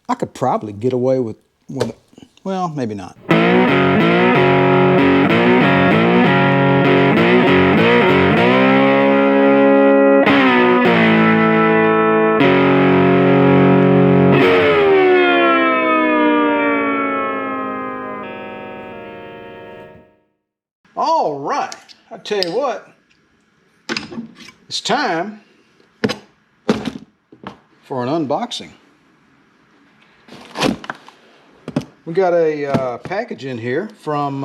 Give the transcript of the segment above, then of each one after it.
I could probably get away with well, maybe not. All right, I tell you what, it's time for an unboxing. We got a package in here from,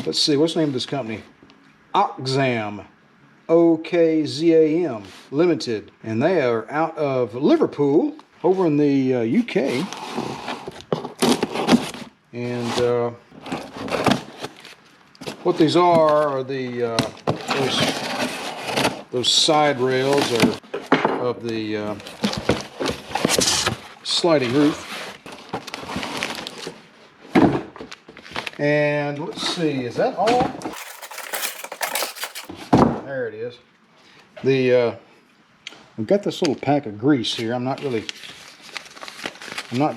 let's see, what's the name of this company? Okzam, OKZAM Limited, and they are out of Liverpool, over in the UK. And what these are the those side rails of the sliding roof. And let's see, is that all? There it is. We've got this little pack of grease here. I'm not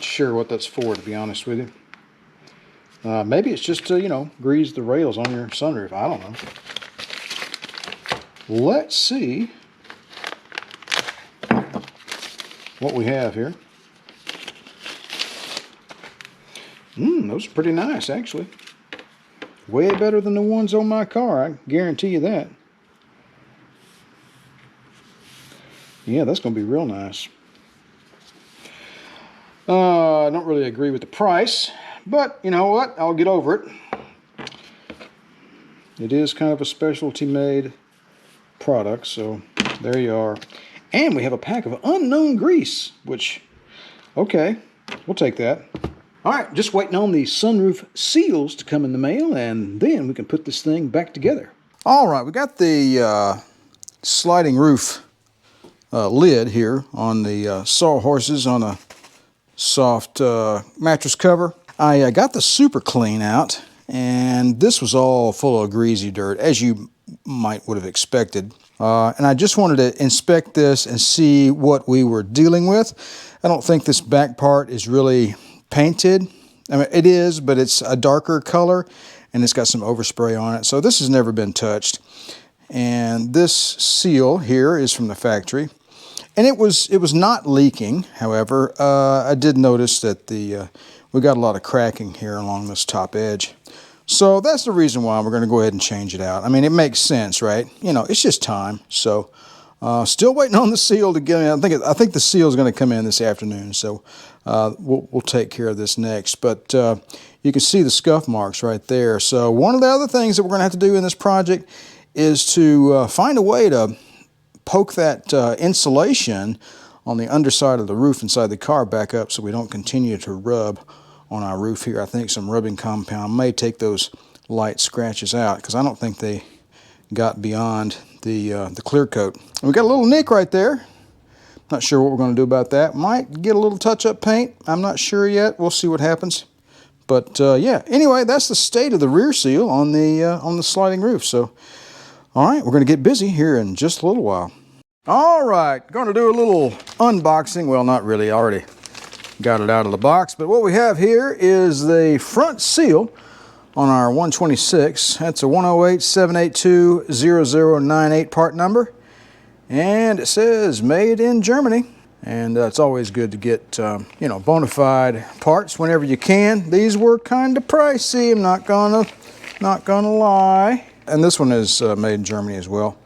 sure what that's for, to be honest with you. Maybe it's just to, you know, grease the rails on your sunroof. I don't know. Let's see what we have here. Those are pretty nice, actually. Way better than the ones on my car, I guarantee you that. Yeah, that's going to be real nice. I don't really agree with the price, but you know what? I'll get over it. It is kind of a specialty made product, so there you are. And we have a pack of unknown grease, which, okay, we'll take that. All right, just waiting on the sunroof seals to come in the mail, and then we can put this thing back together. All right, we got the sliding roof lid here on the Sawhorses on a soft mattress cover. I got the super clean out, and this was all full of greasy dirt, as you would have expected. And I just wanted to inspect this and see what we were dealing with. I don't think this back part is really painted. I mean, it is, but it's a darker color, and it's got some overspray on it. So this has never been touched. And this seal here is from the factory. And it was not leaking, however. I did notice that we got a lot of cracking here along this top edge. So that's the reason why we're going to go ahead and change it out. I mean, it makes sense, right? You know, it's just time. So still waiting on the seal to get in. I think the seal is going to come in this afternoon. So we'll take care of this next. But you can see the scuff marks right there. So one of the other things that we're going to have to do in this project is to find a way to poke that insulation on the underside of the roof inside the car back up so we don't continue to rub on our roof here. I think some rubbing compound may take those light scratches out, because I don't think they got beyond the clear coat. And we got a little nick right there. Not sure what we're going to do about that. Might get a little touch-up paint. I'm not sure yet. We'll see what happens. But yeah, anyway, that's the state of the rear seal on the sliding roof. So, all right, we're going to get busy here in just a little while. All right, going to do a little unboxing. Well, not really. I already got it out of the box. But what we have here is the front seal on our 126. That's a 108-782-0098 part number. And it says made in Germany. And it's always good to get, you know, bona fide parts whenever you can. These were kind of pricey, I'm not gonna lie. And this one is made in Germany as well.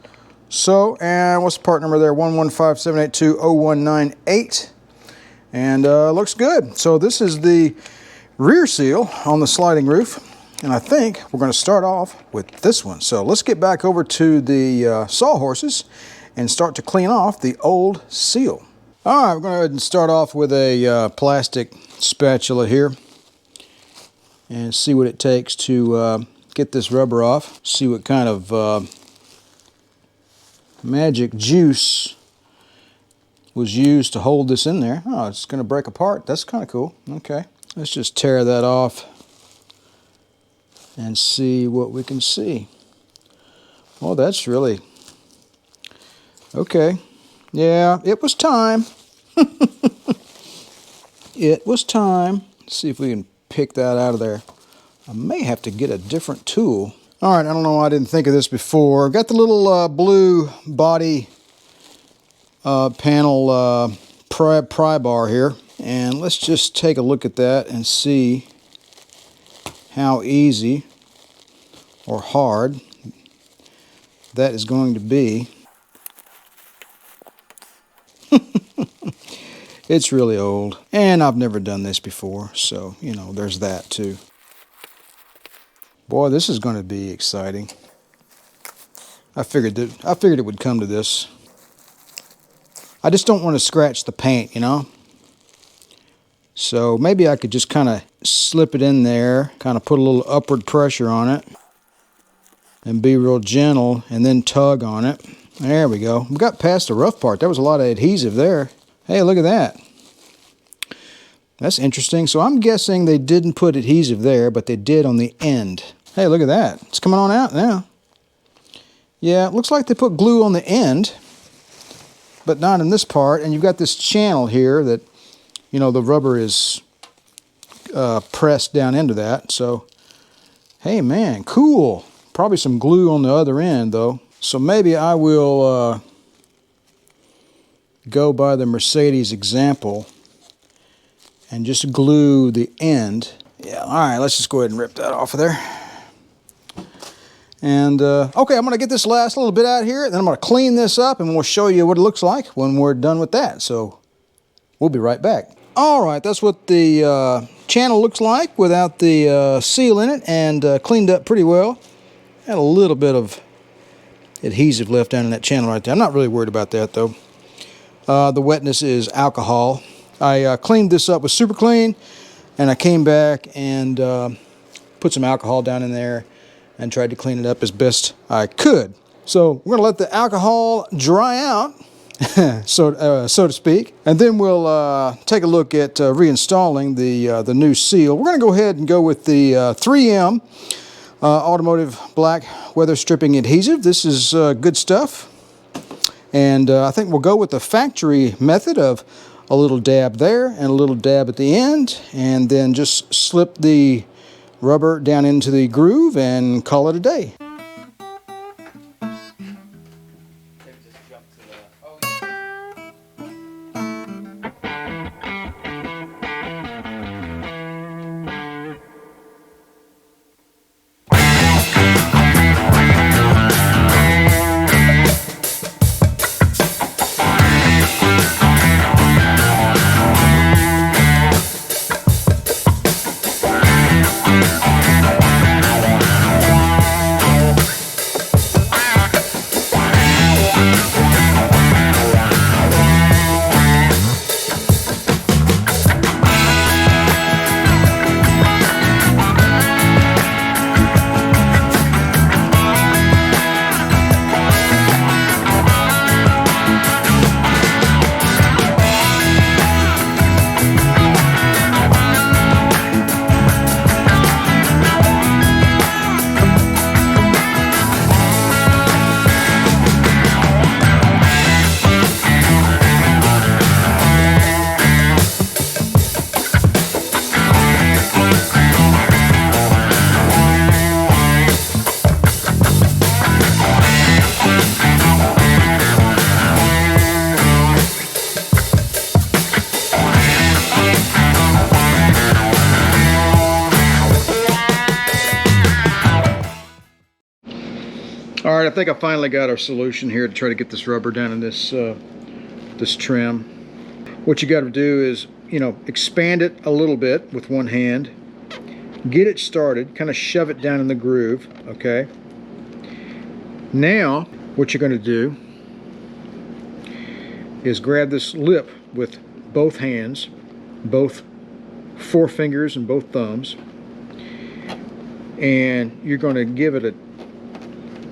So, and what's the part number there? 115-782-0198. And looks good. So this is the rear seal on the sliding roof. And I think we're going to start off with this one. So let's get back over to the Sawhorses and start to clean off the old seal. All right, we're going to go ahead and start off with a plastic spatula here and see what it takes to get this rubber off. See what kind of magic juice was used to hold this in there. Oh, it's going to break apart. That's kind of cool. Okay, let's just tear that off and see what we can see. Oh, that's really... Okay. Yeah, it was time. it was time. Let's see if we can pick that out of there. I may have to get a different tool. All right, I don't know why I didn't think of this before. Got the little blue body panel pry bar here. And let's just take a look at that and see how easy or hard that is going to be. It's really old, and I've never done this before, so, you know, there's that too. Boy, this is going to be exciting. I figured it would come to this. I just don't want to scratch the paint, you know? So maybe I could just kind of slip it in there, kind of put a little upward pressure on it, and be real gentle, and then tug on it. There we go. We got past the rough part. There was a lot of adhesive there. Hey, look at that. That's interesting. So I'm guessing they didn't put adhesive there, but they did on the end. Hey, look at that. It's coming on out now. Yeah, it looks like they put glue on the end, but not in this part. And you've got this channel here that, you know, the rubber is pressed down into that. So, hey, man, cool. Probably some glue on the other end, though. So maybe I will go by the Mercedes example and just glue the end. Yeah, all right, let's just go ahead and rip that off of there. And, okay, I'm going to get this last little bit out here, then I'm going to clean this up, and we'll show you what it looks like when we're done with that. So we'll be right back. All right, that's what the channel looks like without the seal in it, and cleaned up pretty well. Had a little bit of adhesive left down in that channel right there. I'm not really worried about that, though. The wetness is alcohol. I cleaned this up with Super Clean, and I came back and put some alcohol down in there and tried to clean it up as best I could. So we're going to let the alcohol dry out, so to speak, and then we'll take a look at reinstalling the new seal. We're going to go ahead and go with the 3M automotive black weather stripping adhesive. This is good stuff, and I think we'll go with the factory method of a little dab there and a little dab at the end, and then just slip the rubber down into the groove and call it a day. All right, I think I finally got our solution here to try to get this rubber down in this this trim. What you got to do is, you know, expand it a little bit with one hand, get it started, kind of shove it down in the groove, okay? Now, what you're going to do is grab this lip with both hands, both forefingers and both thumbs, and you're going to give it a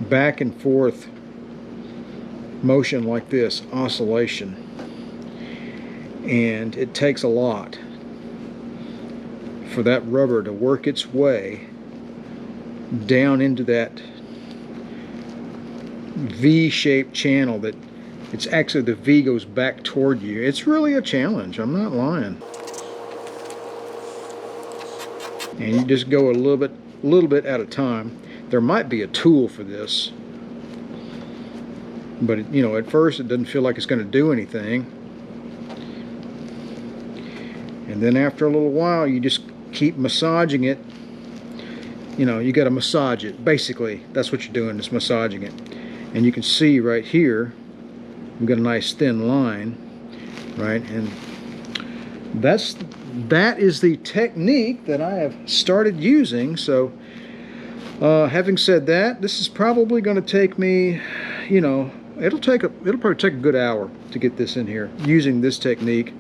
back and forth motion like this, oscillation, and it takes a lot for that rubber to work its way down into that V-shaped channel that it's actually, the V goes back toward you. It's really a challenge, I'm not lying. and you just go a little bit at a time. There might be a tool for this, but you know, at first it doesn't feel like it's going to do anything, and then after a little while you just keep massaging it. You know, you got to massage it. Basically, that's what you're doing, is massaging it. And you can see right here, we've got a nice thin line, right? And that is the technique that I have started using. So, having said that, this is probably going to take me, you know, it'll probably take a good hour to get this in here using this technique,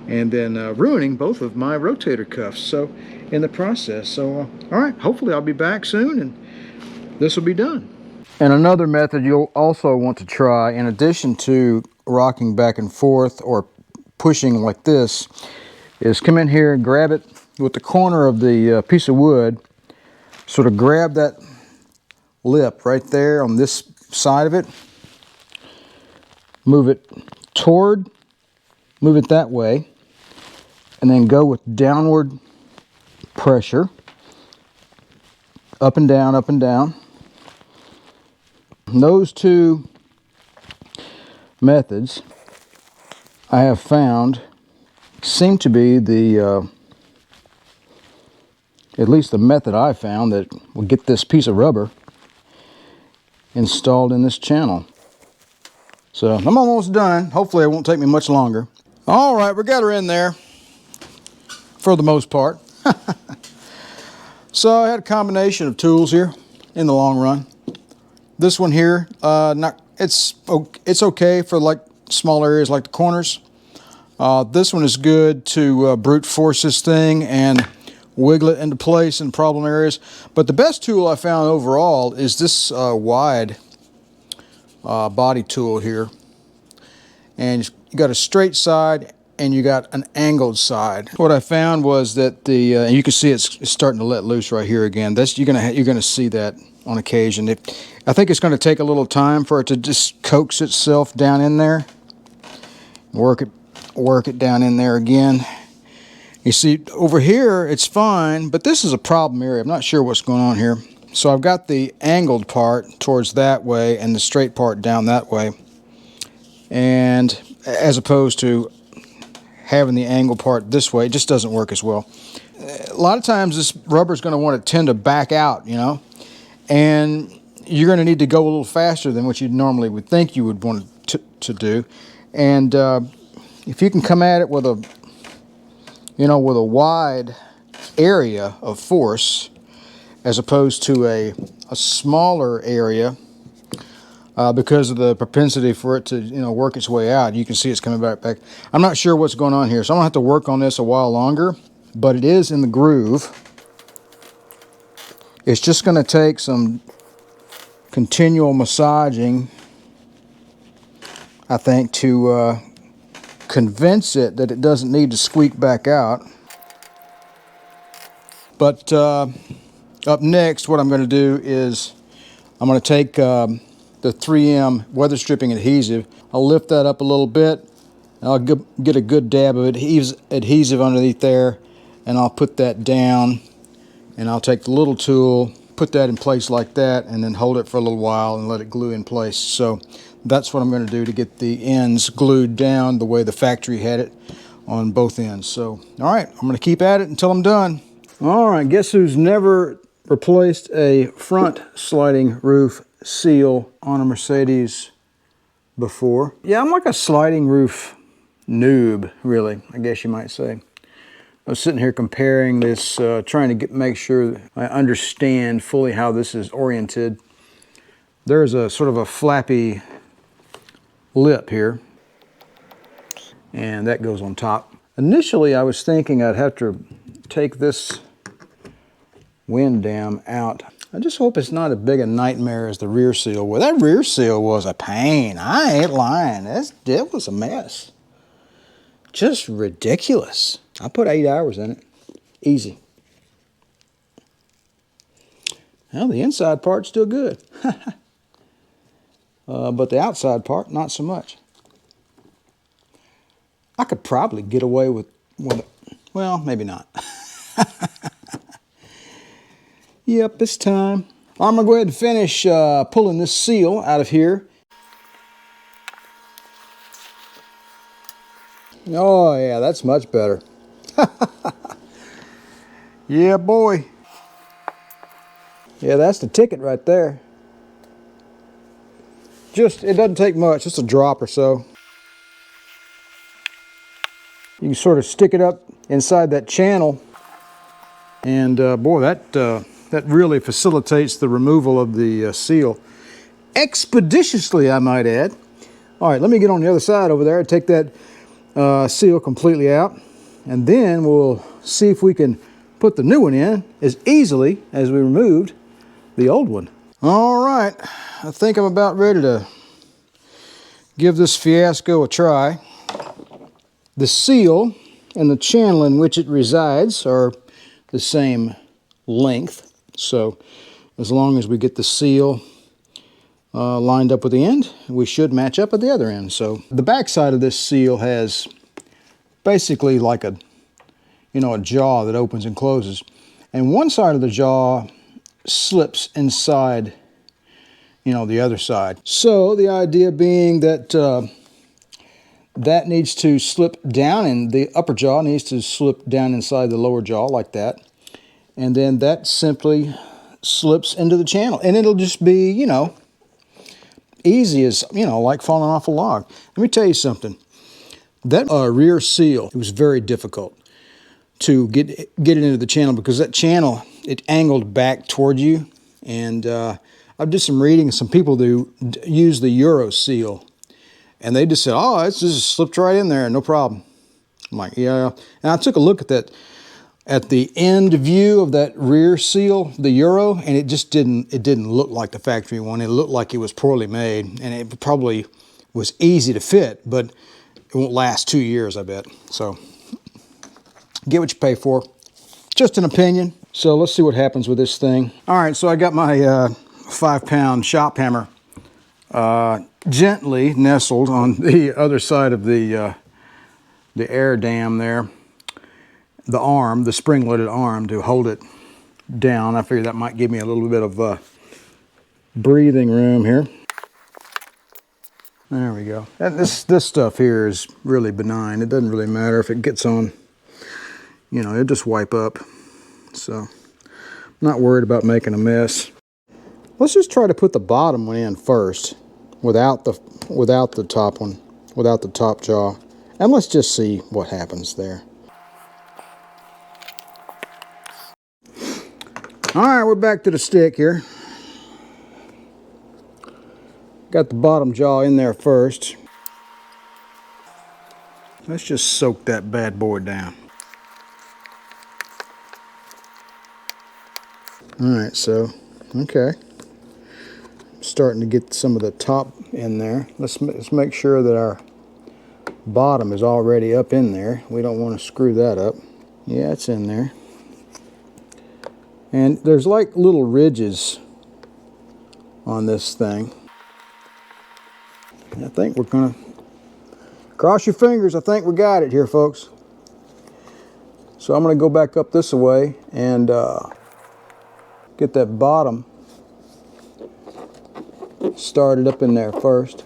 and then ruining both of my rotator cuffs. So, in the process. So, all right, hopefully I'll be back soon and this will be done. And another method you'll also want to try, in addition to rocking back and forth or pushing like this, is come in here and grab it with the corner of the piece of wood, sort of grab that lip right there on this side of it, move it that way, and then go with downward pressure, up and down, up and down. And those two methods I have found seem to be the, at least the method I found that will get this piece of rubber installed in this channel. So I'm almost done. Hopefully it won't take me much longer. All right, we got her in there for the most part. So I had a combination of tools here in the long run. This one here, it's okay for like small areas like the corners. This one is good to brute force this thing and wiggle it into place in problem areas. But the best tool I found overall is this wide body tool here. And you got a straight side and you got an angled side. What I found was that and you can see it's starting to let loose right here again. You're gonna see that on occasion. I think it's going to take a little time for it to just coax itself down in there. Work it down in there again. You see over here it's fine, but this is a problem area. I'm not sure what's going on here. So I've got the angled part towards that way and the straight part down that way, and as opposed to having the angled part this way, it just doesn't work as well. A lot of times this rubber is going to want to tend to back out, you know, and you're going to need to go a little faster than what you normally would think you would want to do. And if you can come at it with a wide area of force as opposed to a smaller area, because of the propensity for it to work its way out, you can see it's coming back. I'm not sure what's going on here, so I'm gonna have to work on this a while longer, but it is in the groove. It's just going to take some continual massaging, I think, to convince it that it doesn't need to squeak back out. But up next, what I'm going to do is I'm going to take the 3M weather stripping adhesive. I'll lift that up a little bit, and I'll get a good dab of adhesive underneath there, and I'll put that down, and I'll take the little tool, put that in place like that, and then hold it for a little while and let it glue in place. So that's what I'm going to do to get the ends glued down the way the factory had it on both ends. So, all right, I'm going to keep at it until I'm done. All right, guess who's never replaced a front sliding roof seal on a Mercedes before? Yeah, I'm like a sliding roof noob, really, I guess you might say. I was sitting here comparing this, trying to make sure that I understand fully how this is oriented. There's a sort of a flappy lip here, and that goes on top. Initially, I was thinking I'd have to take this wind dam out. I just hope it's not as big a nightmare as the rear seal was. That rear seal was a pain. I ain't lying. It was a mess. Just ridiculous. I put 8 hours in it. Easy. Well, the inside part's still good. But the outside part, not so much. I could probably get away with well, maybe not. Yep, it's time. I'm gonna go ahead and finish pulling this seal out of here. Oh yeah, that's much better. Yeah, boy. Yeah, that's the ticket right there. It doesn't take much, just a drop or so. You can sort of stick it up inside that channel, and boy, that really facilitates the removal of the seal. Expeditiously, I might add. All right, let me get on the other side over there and take that seal completely out, and then we'll see if we can put the new one in as easily as we removed the old one. All right, I think I'm about ready to give this fiasco a try. The seal and the channel in which it resides are the same length, so as long as we get the seal lined up with the end, we should match up at the other end. So the back side of this seal has basically like a jaw that opens and closes, and one side of the jaw slips inside the other side. So the idea being that that needs to slip down, and the upper jaw needs to slip down inside the lower jaw like that, and then that simply slips into the channel, and it'll just be easy as like falling off a log. Let me tell you something. That rear seal, it was very difficult to get it into the channel, because that channel, it angled back toward you, and I did some reading. Some people do use the Euro seal, and they just said, oh, it's just slipped right in there, no problem. I'm like, yeah. And I took a look at that, at the end view of that rear seal, the Euro, and it just didn't look like the factory one. It looked like it was poorly made, and it probably was easy to fit, but it won't last 2 years, I bet. So get what you pay for. Just an opinion. So let's see what happens with this thing. All right, so I got my 5-pound shop hammer gently nestled on the other side of the air dam there. The arm, the spring-loaded arm to hold it down. I figured that might give me a little bit of breathing room here. There we go. And this stuff here is really benign. It doesn't really matter if it gets on, it'll just wipe up. So I'm not worried about making a mess. Let's just try to put the bottom one in first, without the top one, without the top jaw. And let's just see what happens there. All right, we're back to the stick here. Got the bottom jaw in there first. Let's just soak that bad boy down. All right, so, okay. Starting to get some of the top in there. Let's make sure that our bottom is already up in there. We don't want to screw that up. Yeah, it's in there. And there's like little ridges on this thing. I think we're gonna cross your fingers. I think we got it here, folks. So I'm gonna go back up this way and get that bottom started up in there first.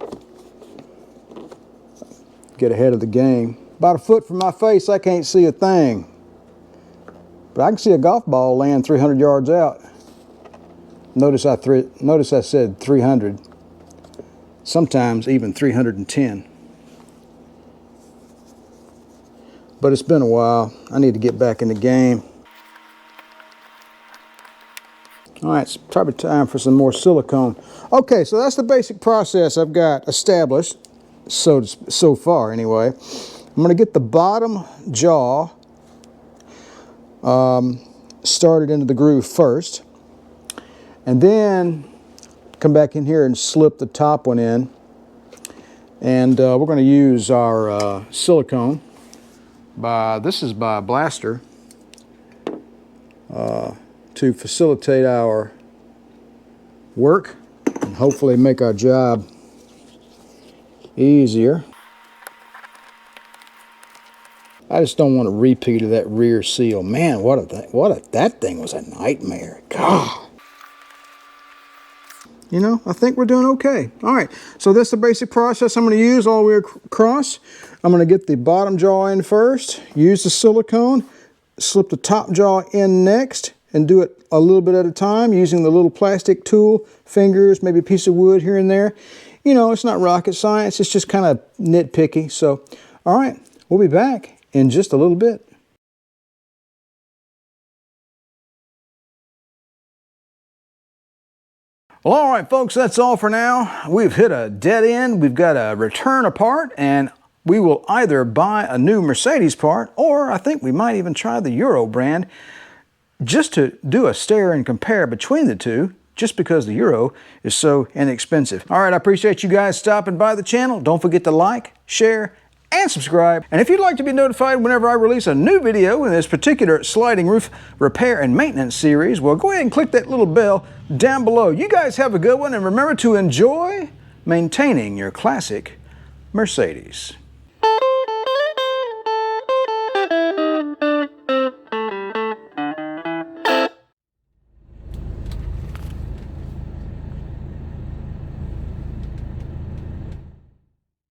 Get ahead of the game. About a foot from my face, I can't see a thing. But I can see a golf ball laying 300 yards out. Notice I said 300. Sometimes even 310. But it's been a while. I need to get back in the game. All right, it's probably time for some more silicone. Okay, so that's the basic process I've got established, so far anyway. I'm going to get the bottom jaw started into the groove first, and then come back in here and slip the top one in. And we're going to use our silicone. This is by Blaster to facilitate our work and hopefully make our job easier. I just don't want a repeat of that rear seal. Man, that thing was a nightmare. God. You know, I think we're doing okay. All right, so this is the basic process I'm going to use all the way across. I'm going to get the bottom jaw in first, use the silicone, slip the top jaw in next, and do it a little bit at a time using the little plastic tool, fingers, maybe a piece of wood here and there. You know, it's not rocket science, it's just kind of nitpicky. So, all right, we'll be back in just a little bit. Well, all right, folks, that's all for now. We've hit a dead end. We've got to return a part, and we will either buy a new Mercedes part, or I think we might even try the Euro brand just to do a stare and compare between the two, just because the Euro is so inexpensive. All right, I appreciate you guys stopping by the channel. Don't forget to like, share, and subscribe. And if you'd like to be notified whenever I release a new video in this particular sliding roof repair and maintenance series, well, go ahead and click that little bell down below. You guys have a good one, and remember to enjoy maintaining your classic Mercedes.